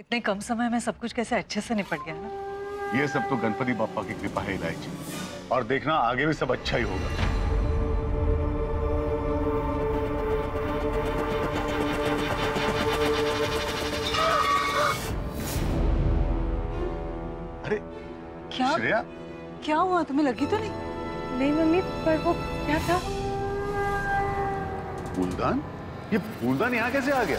इतने कम समय में सब कुछ कैसे अच्छे से निपट गया ना। ये सब तो गणपति बाप्पा की कृपा है इलायची, और देखना आगे भी सब अच्छा ही होगा। अरे क्या श्रेया, क्या हुआ? तुम्हें लगी तो नहीं? नहीं मम्मी, पर वो क्या था? फूलदान? ये फूलदान यहाँ कैसे आ गया?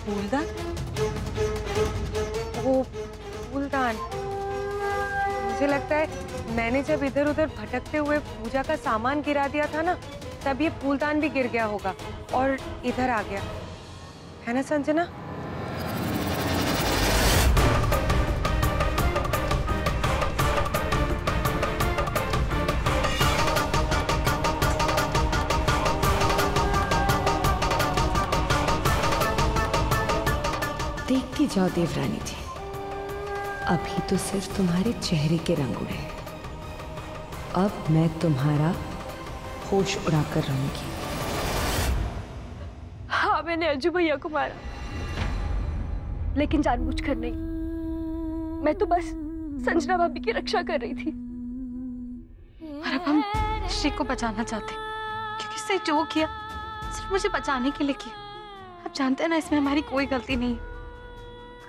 फूलदान? वो फूलदान, मुझे लगता है मैंने जब इधर उधर भटकते हुए पूजा का सामान गिरा दिया था ना, तब ये फूलदान भी गिर गया होगा और इधर आ गया, है ना संजना? देखती जाओ देवरानी जी, अभी तो सिर्फ तुम्हारे चेहरे के रंग उड़े हैं, अब मैं तुम्हारा होश उड़ाकर रहूंगी। हाँ, मैंने अज्जू भैया को मारा, लेकिन जानबूझकर नहीं। मैं तो बस संजना भाभी की रक्षा कर रही थी। और अब हम श्री को बचाना चाहते, क्योंकि इसने जो किया सिर्फ मुझे बचाने के लिए किया। आप जानते हैं ना, इसमें हमारी कोई गलती नहीं है।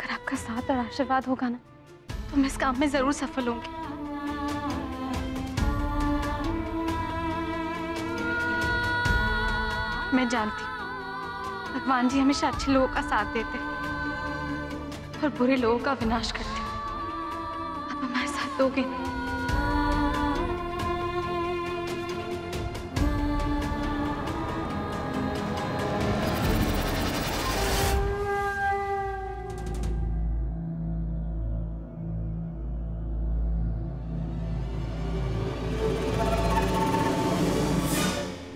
अगर आपका साथ और आशीर्वाद होगा ना, तो मैं इस काम में जरूर सफल होंगी। मैं जानती हूँ भगवान जी हमेशा अच्छे लोगों का साथ देते हैं और बुरे लोगों का विनाश करते हैं। आप हमारे साथ दोगे?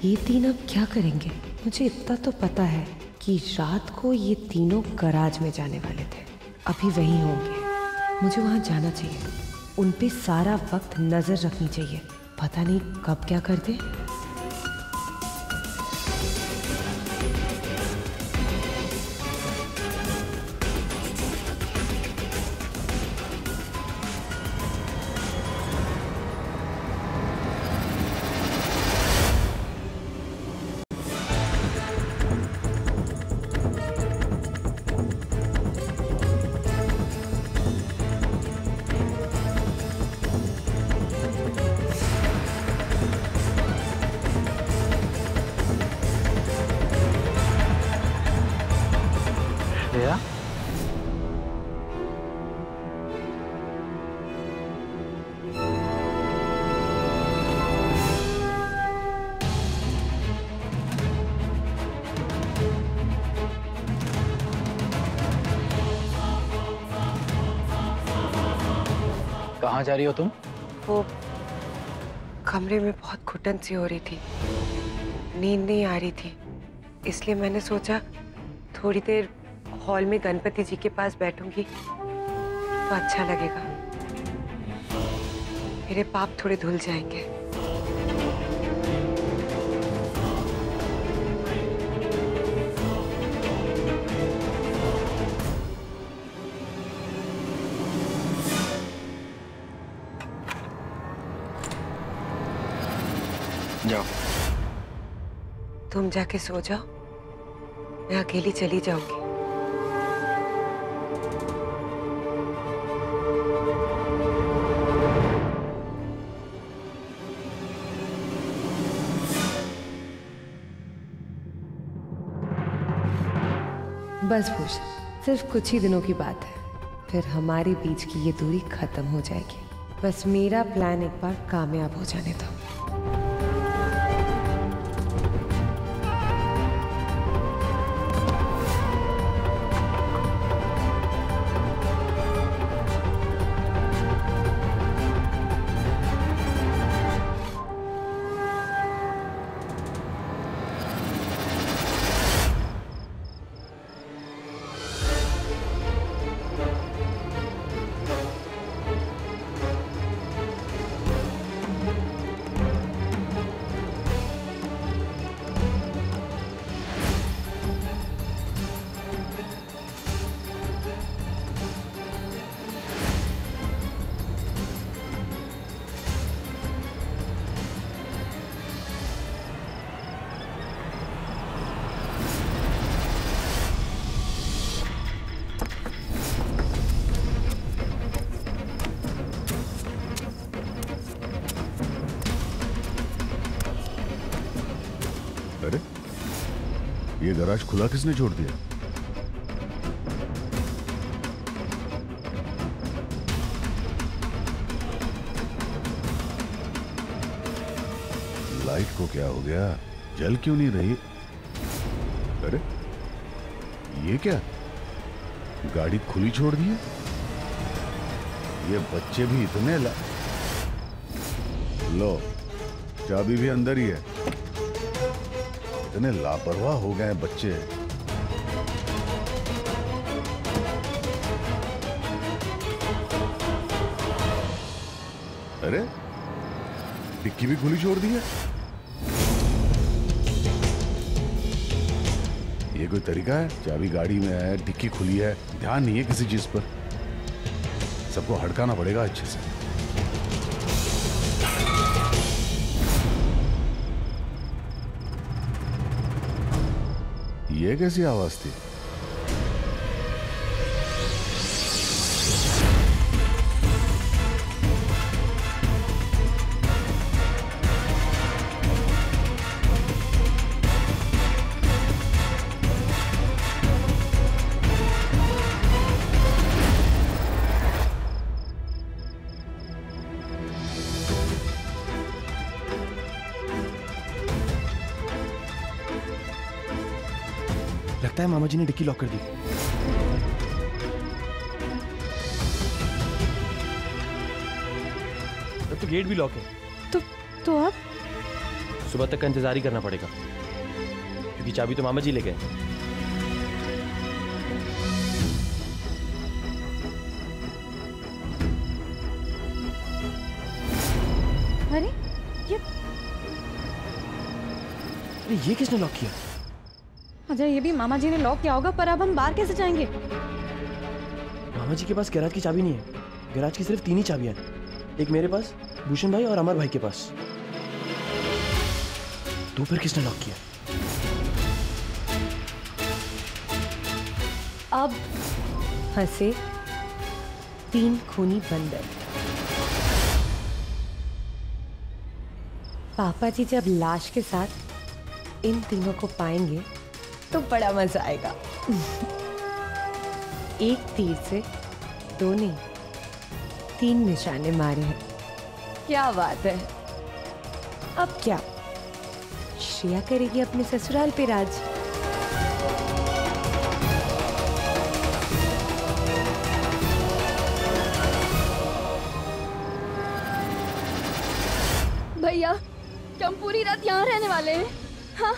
ये तीन अब क्या करेंगे? मुझे इतना तो पता है कि रात को ये तीनों गराज में जाने वाले थे, अभी वहीं होंगे। मुझे वहां जाना चाहिए, उन पे सारा वक्त नजर रखनी चाहिए, पता नहीं कब क्या कर दे। श्रेया, कहाँ जा रही हो तुम? वो कमरे में बहुत घुटन सी हो रही थी, नींद नहीं आ रही थी, इसलिए मैंने सोचा थोड़ी देर हॉल में गणपति जी के पास बैठूंगी तो अच्छा लगेगा, मेरे पाप थोड़े धुल जाएंगे। जाओ। तुम जाके सो जाओ, मैं अकेली चली जाऊंगी। बस भूषण, सिर्फ कुछ ही दिनों की बात है, फिर हमारे बीच की ये दूरी खत्म हो जाएगी। बस मेरा प्लान एक बार कामयाब हो जाने दो। ये गैराज खुला किसने छोड़ दिया? लाइट को क्या हो गया? जल क्यों नहीं रही? अरे ये क्या, गाड़ी खुली छोड़ दी है? ये बच्चे भी इतने लो, चाबी भी अंदर ही है। इतने लापरवाह हो गए हैं बच्चे। अरे डिक्की भी खुली छोड़ दी है। ये कोई तरीका है? चाबी गाड़ी में है, डिक्की खुली है, ध्यान नहीं है किसी चीज पर। सबको हड़काना पड़ेगा अच्छे से। ये कैसी आवाज थी? लगता है मामा जी ने डिक्की लॉक कर दी। अब तो गेट भी लॉक है। तो अब सुबह तक का इंतजार ही करना पड़ेगा, क्योंकि चाबी तो मामा जी ले गए। अरे ये किसने लॉक किया? अजय, ये भी मामा जी ने लॉक किया होगा, पर अब हम बाहर कैसे जाएंगे? मामा जी के पास गैराज की चाबी नहीं है। गैराज की सिर्फ 3 ही चाबियां हैं, एक मेरे पास, भूषण भाई और अमर भाई के पास। तो फिर किसने लॉक किया? अब फंसे 3 खूनी बंदर। पापा जी जब लाश के साथ इन तीनों को पाएंगे तो बड़ा मजा आएगा। एक तीर से 2 नहीं, 3 निशाने मारे हैं। क्या बात है। अब क्या श्रेया करेगी अपने ससुराल पे राज। भैया, क्या हम पूरी रात यहाँ रहने वाले हैं? हाँ,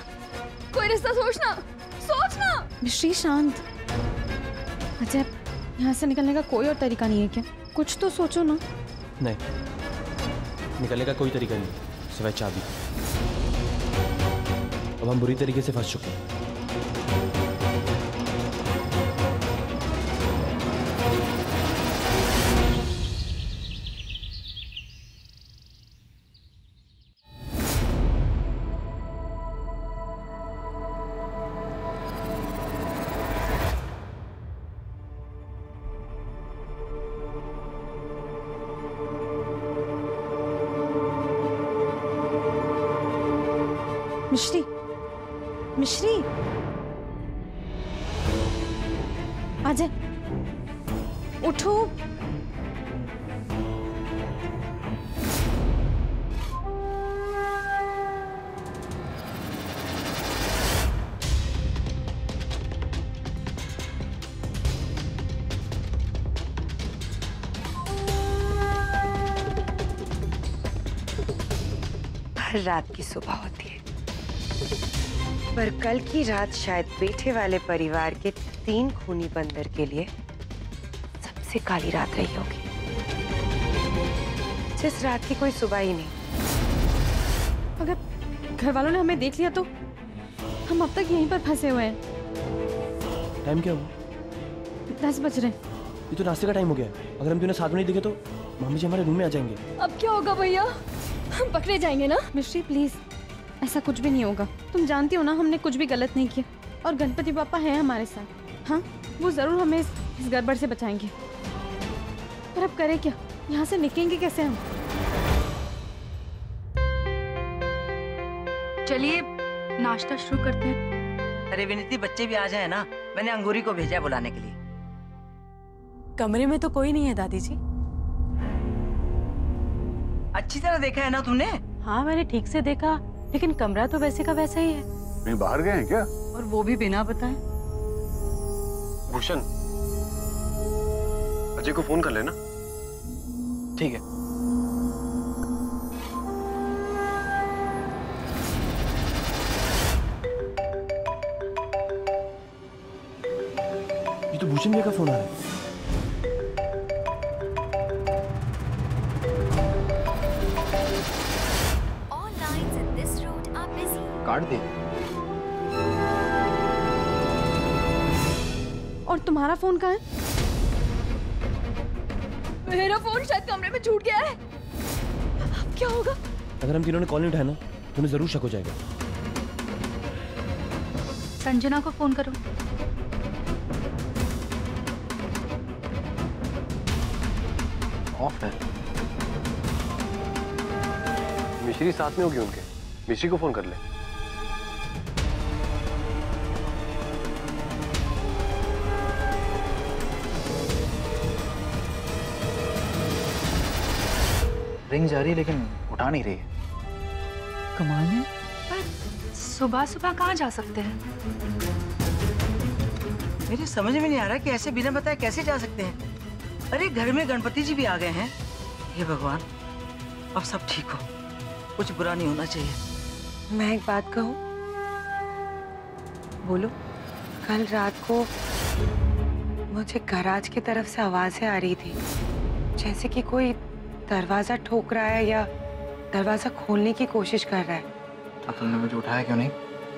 कोई रिश्ता सोचना। मिश्री शांत। अजय, यहाँ से निकलने का कोई और तरीका नहीं है क्या? कुछ तो सोचो ना। नहीं, निकलने का कोई तरीका नहीं, सिवाय चाबी। अब हम बुरी तरीके से फंस चुके हैं। मिश्री, अजय उठो। हर रात की सुबह होती है, पर कल की रात शायद बैठे वाले परिवार के 3 खूनी बंदर के लिए सबसे काली रात रही होगी, जिस रात की कोई सुबह ही नहीं। अगर घर वालों ने हमें देख लिया तो हम अब तक यहीं पर फंसे हुए हैं। टाइम क्या हुआ? 10 बज रहे। ये तो नाश्ते का टाइम हो गया है। अगर हम तुम्हें साथ में नहीं दिखे तो मामी जी हमारे रूम में आ जाएंगे। अब क्या होगा भैया? हम पकड़े जाएंगे ना? मिश्री प्लीज, ऐसा कुछ भी नहीं होगा। तुम जानती हो ना, हमने कुछ भी गलत नहीं किया, और गणपति पापा हैं हमारे साथ। हाँ, वो जरूर हमें इस गड़बड़ से बचाएंगे। पर अब करें क्या? यहाँ से निकलेंगे कैसे हम? चलिए नाश्ता शुरू करते हैं। अरे विनीति, बच्चे भी आ जाए ना, मैंने अंगूरी को भेजा बुलाने के लिए। कमरे में तो कोई नहीं है दादी जी। अच्छी तरह देखा है ना तुमने? हाँ मैंने ठीक से देखा, लेकिन कमरा तो वैसे का वैसा ही है। कहीं बाहर गए हैं क्या? और वो भी बिना बताए। भूषण, अजय को फोन कर लेना। ठीक है। ये तो भूषण भैया का फोन आ रहा है। काट दे। और तुम्हारा फोन कहाँ है? मेरा फोन शायद कमरे में छूट गया है। अब क्या होगा? अगर हम तीनों ने कॉल नहीं उठाया ना तो उन्हें जरूर शक हो जाएगा। संजना को फोन करो। ऑफ है। मिश्री साथ में होगी उनके, मिश्री को फोन कर ले। रिंग जा रही है लेकिन उठा नहीं रही है। कमाल है। पर सुबह सुबह कहाँ जा सकते हैं? मेरे समझ में नहीं आ रहा कि ऐसे बिना बताए कैसे जा सकते हैं। अरे घर में गणपति जी भी आ गए हैं। हे भगवान, अब सब ठीक हो, कुछ बुरा नहीं होना चाहिए। मैं एक बात कहूँ? बोलो। कल रात को मुझे गैराज की तरफ से आवाजें आ रही थी, जैसे कि कोई दरवाजा ठोक रहा है या दरवाजा खोलने की कोशिश कर रहा है। तो तुमने मुझे उठाया क्यों नहीं?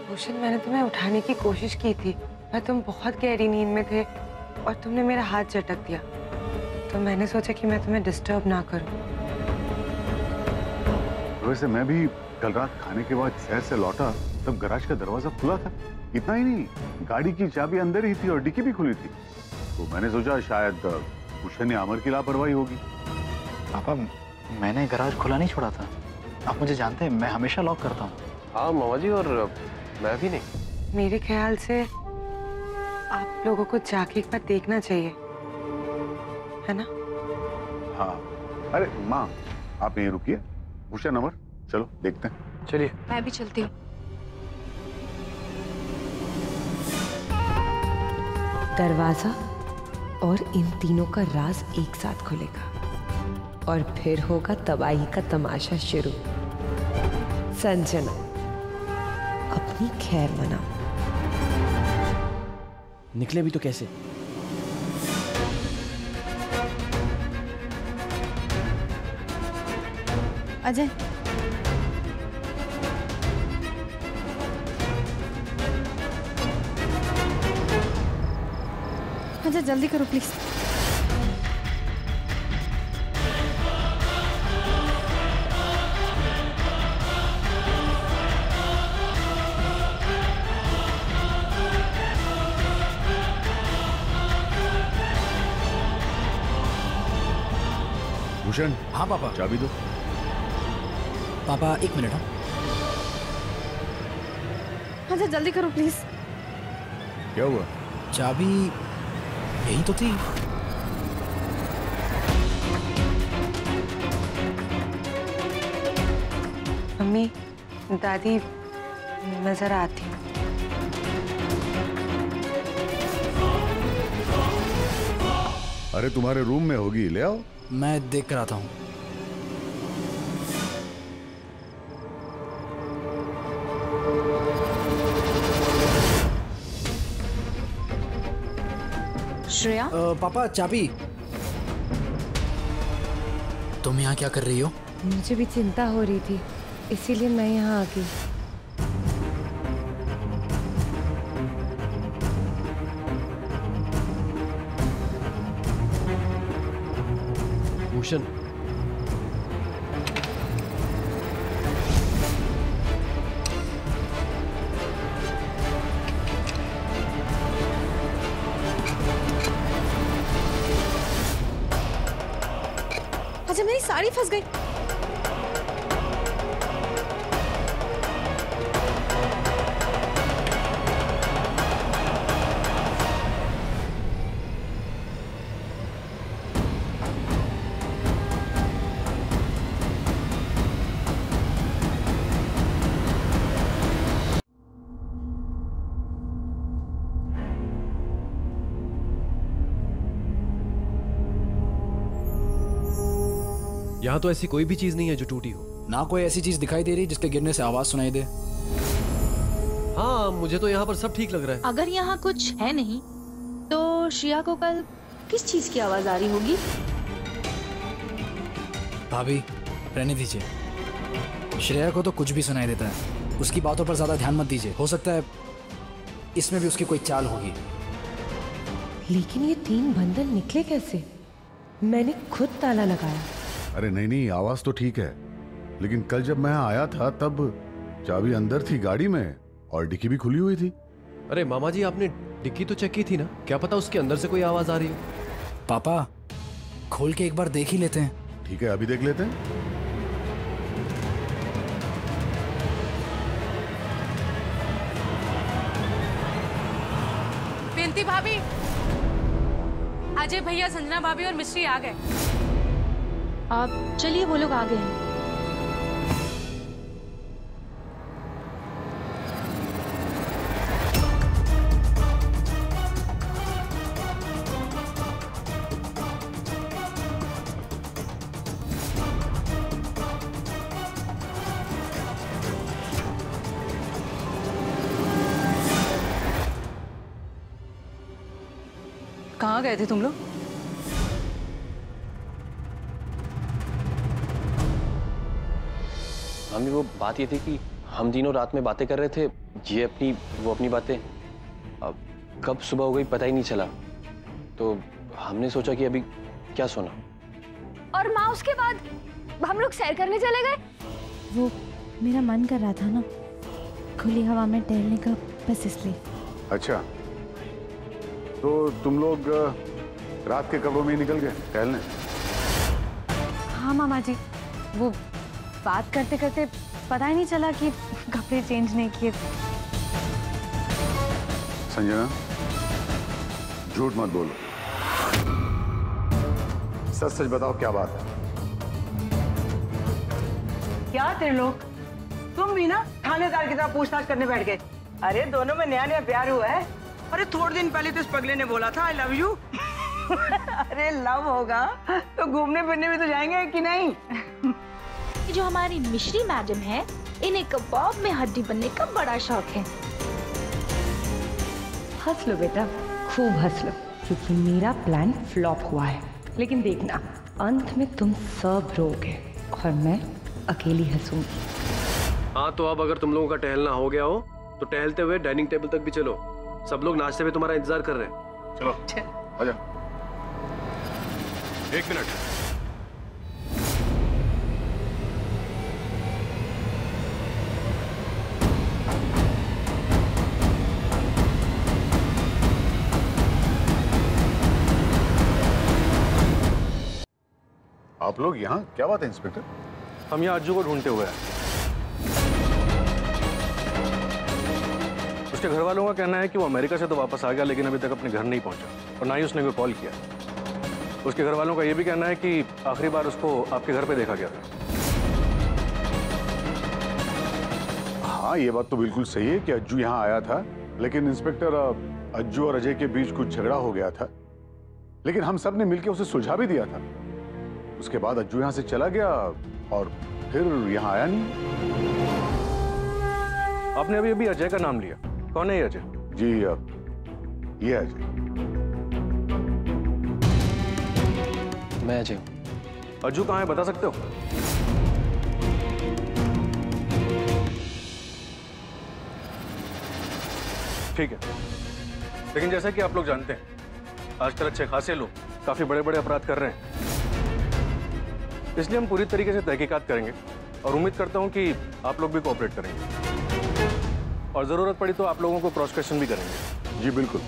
भूषण, मैंने तुम्हें उठाने की कोशिश की थी, पर तुम बहुत गहरी नींद में थे और तुमने मेरा हाथ झटक दिया, तो मैंने सोचा कि मैं तुम्हें डिस्टर्ब ना करूं। वैसे मैं भी कल रात खाने के बाद शहर से लौटा तब गैराज का दरवाजा खुला था। इतना ही नहीं, गाड़ी की चाबी अंदर ही थी और डिक्की भी खुली थी। तो मैंने सोचा शायद भूषण या अमर की लापरवाही होगी। पापा, मैंने गैराज खुला नहीं छोड़ा था। आप मुझे जानते हैं, मैं हमेशा लॉक करता हूँ। हाँ मामा जी, और मैं भी नहीं। मेरे ख्याल से आप लोगों को जाके एक बार देखना चाहिए, है ना? हाँ, अरे माँ, आप यहीं रुकिए। भूषण, अमर, चलो देखते हैं। चलिए। मैं भी चलती हूँ। दरवाजा और इन तीनों का राज एक साथ खुलेगा और फिर होगा तबाही का तमाशा शुरू। संजना, अपनी खैर मनाओ। निकले भी तो कैसे? अजय, अजय जल्दी करो प्लीज। भूषण। हाँ पापा। चाबी दो। पापा 1 मिनट। हाँ, अजय जल्दी करो प्लीज। क्या हुआ? चाबी यही तो थी। मम्मी, दादी, मैं जरा आती हूँ। अरे तुम्हारे रूम में होगी, ले आओ। मैं देख कर आता हूँ। श्रेया, पापा चाबी। तुम यहाँ क्या कर रही हो? मुझे भी चिंता हो रही थी, इसीलिए मैं यहाँ आ गई। भूषण, अजय मेरी साड़ी फंस गई। यहाँ तो ऐसी कोई भी चीज नहीं है जो टूटी हो। ना कोई ऐसी चीज दिखाई दे रही जिसके गिरने से आवाज सुनाई दे। हाँ, मुझे तो यहाँ पर सब ठीक लग रहा है। अगर यहाँ कुछ है नहीं तो श्रेया को कल किस चीज की आवाज आ रही होगी? भाभी रहने दीजिए, श्रेया को तो कुछ भी सुनाई देता है, उसकी बातों पर ज्यादा ध्यान मत दीजिए। हो सकता है इसमें भी उसकी कोई चाल होगी। लेकिन ये 3 बंधन निकले कैसे? मैंने खुद ताला लगाया। अरे नहीं नहीं, आवाज तो ठीक है, लेकिन कल जब मैं आया था तब चाबी अंदर थी गाड़ी में और डिक्की भी खुली हुई थी। अरे मामा जी, आपने डिक्की तो चेक की थी ना, क्या पता उसके अंदर से कोई आवाज आ रही हो। पापा खोल के एक बार देख ही लेते हैं। ठीक है, अभी देख लेते हैं। बिंती भाभी, अजय भैया, संजना भाभी और मिश्री आ गए। आप चलिए, वो लोग आ गए हैं। कहाँ गए थे तुम लोग? मम्मी, वो बात ये थी कि हम तीनों रात में बातें कर रहे थे, ये अपनी वो अपनी बातें। अब कब सुबह हो गई पता ही नहीं चला, तो हमने सोचा कि अभी क्या सोना। और माँ, उसके बाद हम लोग सैर करने चले गए। वो मेरा मन कर रहा था ना खुली हवा में टहलने का, बस इसलिए। अच्छा, तो तुम लोग रात के कपड़ों में ही निकल गए टहलने? हाँ मामा जी, वो बात करते करते पता ही नहीं चला कि कपड़े चेंज नहीं किए। संजना, झूठ मत बोलो, सच सच बताओ क्या बात है। क्या त्रिलोक, तुम भी ना थानेदार की तरह पूछताछ करने बैठ गए? अरे दोनों में नया नया प्यार हुआ है। अरे थोड़े दिन पहले तो इस पगले ने बोला था आई लव यू। अरे लव होगा तो घूमने फिरने भी तो जाएंगे कि नहीं? जो हमारी मिश्री मैडम है, इन्हें कबाब में हड्डी बनने का बड़ा शौक है। हंस लो बेटा, खूब हंस लो, क्योंकि मेरा प्लान फ्लॉप हुआ है। लेकिन देखना, अंत में तुम सब रोगे और मैं अकेली हंसूंगी। हाँ, तो अब अगर तुम लोगों का टहलना हो गया हो तो टहलते हुए डाइनिंग टेबल तक भी चलो। सब लोग नाश्ते में तुम्हारा इंतजार कर रहे हैं। चलो आजा। 1 मिनट। आप लोग यहाँ, क्या बात है इंस्पेक्टर? हम यहाँ अज्जू को ढूंढते हुए हैं। उसके घर वालों का कहना है कि वो अमेरिका से तो वापस आ गया, लेकिन अभी तक अपने घर नहीं पहुंचा और ना ही उसने कोई कॉल किया। उसके घर वालों का ये भी कहना है कि आखिरी बार उसको आपके घर पे देखा गया था। हाँ, ये बात तो बिल्कुल सही है कि अज्जू यहाँ आया था, लेकिन इंस्पेक्टर अज्जू और अजय के बीच कुछ झगड़ा हो गया था, लेकिन हम सब ने मिलकर उसे सुलझा भी दिया था। उसके बाद अज्जू यहाँ से चला गया और फिर यहाँ आया नहीं। आपने अभी अभी अजय का नाम लिया, कौन है ये अजय? जी, ये अजय। मैं अजय हूँ। अज्जू कहाँ है, बता सकते हो? ठीक है, लेकिन जैसा कि आप लोग जानते हैं, आजकल अच्छे खासे लोग काफी बड़े बड़े अपराध कर रहे हैं, इसलिए हम पूरी तरीके से तहकीकात करेंगे और उम्मीद करता हूं कि आप लोग भी कोऑपरेट करेंगे और जरूरत पड़ी तो आप लोगों को क्रॉस क्वेश्चन भी करेंगे। जी बिल्कुल।